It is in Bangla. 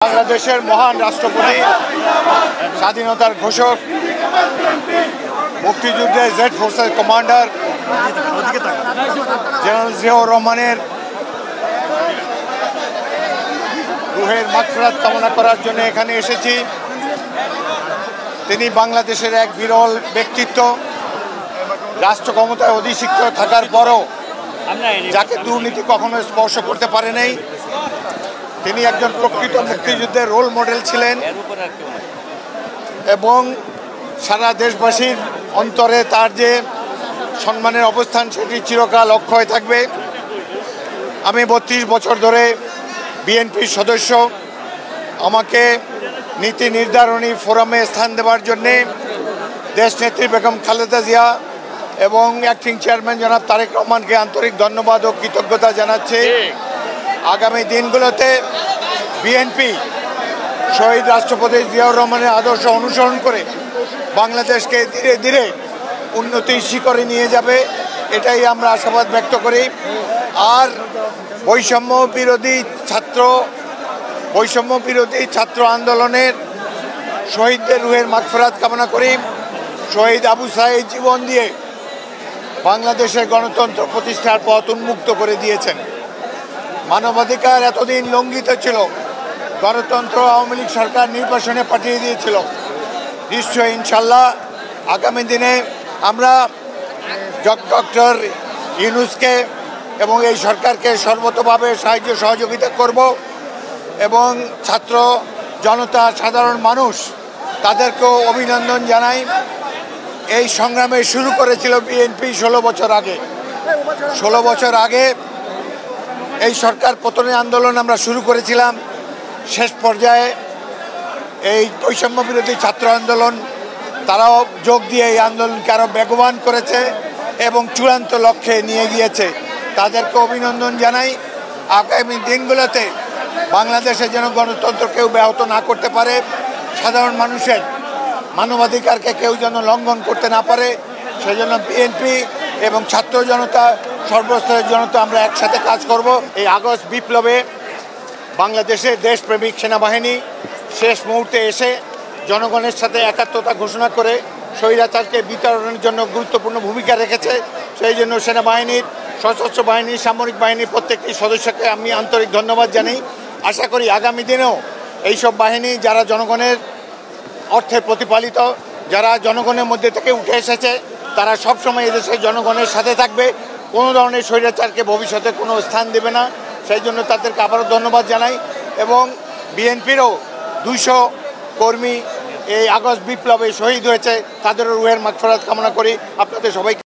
বাংলাদেশের মহান রাষ্ট্রপতি, স্বাধীনতার ঘোষক, মুক্তিযুদ্ধের জেড ফোর্সের কমান্ডার জেনারেল জিয়াউর রহমানের রুহের মাগফিরাত কামনা করার জন্য এখানে এসেছি। তিনি বাংলাদেশের এক বিরল ব্যক্তিত্ব। রাষ্ট্র ক্ষমতায় অধিষ্ঠিত থাকার পরও যাকে দুর্নীতি কখনো স্পর্শ করতে পারে নাই। তিনি একজন প্রকৃত মুক্তিযুদ্ধের রোল মডেল ছিলেন এবং সারা দেশবাসীর অন্তরে তার যে সম্মানের অবস্থান সেটি চিরকাল অক্ষয় থাকবে। আমি ৩২ বছর ধরে বিএনপির সদস্য। আমাকে নীতি নির্ধারণী ফোরামে স্থান দেওয়ার জন্যে দেশনেত্রী বেগম খালেদা জিয়া এবং অ্যাক্টিং চেয়ারম্যান জনাব তারেক রহমানকে আন্তরিক ধন্যবাদ ও কৃতজ্ঞতা জানাচ্ছি। আগামী দিনগুলোতে বিএনপি শহীদ রাষ্ট্রপতি জিয়াউর রহমানের আদর্শ অনুসরণ করে বাংলাদেশকে ধীরে ধীরে উন্নতির শিখরে নিয়ে যাবে, এটাই আমরা আশাবাদ ব্যক্ত করি। আর বৈষম্য বিরোধী ছাত্র আন্দোলনের শহীদদের রুহের মাগফিরাত কামনা করি। শহীদ আবু সাঈদ জীবন দিয়ে বাংলাদেশের গণতন্ত্র প্রতিষ্ঠার পথ উন্মুক্ত করে দিয়েছেন। মানবাধিকার এতদিন লঙ্ঘিত ছিল, গণতন্ত্র আওয়ামী লীগ সরকার নির্বাসনে পাঠিয়ে দিয়েছিল। নিশ্চয়ই ইনশাল্লাহ আগামী দিনে আমরা ডক্টর ইউনূসকে এবং এই সরকারকে সর্বতোভাবে সাহায্য সহযোগিতা করব এবং ছাত্র জনতা সাধারণ মানুষ তাদেরকেও অভিনন্দন জানাই। এই সংগ্রামে শুরু করেছিল বিএনপি 16 বছর আগে এই সরকার পতনের আন্দোলন আমরা শুরু করেছিলাম। শেষ পর্যায়ে এই বৈষম্য বিরোধী ছাত্র আন্দোলন তারাও যোগ দিয়ে এই আন্দোলনকে আরও বেগবান করেছে এবং চূড়ান্ত লক্ষ্যে নিয়ে গিয়েছে। তাদেরকে অভিনন্দন জানাই। আগামী দিনগুলোতে বাংলাদেশে যেন গণতন্ত্র কেউ ব্যাহত না করতে পারে, সাধারণ মানুষের মানবাধিকারকে কেউ যেন লঙ্ঘন করতে না পারে, সেজন্য বিএনপি এবং ছাত্র জনতা সর্বস্তরের জনতা আমরা একসাথে কাজ করব। এই আগস্ট বিপ্লবে বাংলাদেশের দেশপ্রেমিক সেনাবাহিনী শেষ মুহূর্তে এসে জনগণের সাথে একাত্মতা ঘোষণা করে স্বৈরাচারকে বিতাড়নের জন্য গুরুত্বপূর্ণ ভূমিকা রেখেছে। সেই জন্য সেনাবাহিনীর, সশস্ত্র বাহিনীর, সামরিক বাহিনীর প্রত্যেকটি সদস্যকে আমি আন্তরিক ধন্যবাদ জানাই। আশা করি আগামী দিনেও এইসব বাহিনী যারা জনগণের অর্থে প্রতিপালিত, যারা জনগণের মধ্যে থেকে উঠে এসেছে, তারা সবসময় এদেশের জনগণের সাথে থাকবে, কোনো ধরনের স্বৈরাচারকে ভবিষ্যতে কোনো স্থান দেবে না। সেই জন্য তাদেরকে আবারও ধন্যবাদ জানাই এবং বিএনপিরও 200 কর্মী এই আগস্ট বিপ্লবে শহীদ হয়েছে, তাদেরও রুহের মাগফিরাত কামনা করি। আপনাদের সবাইকে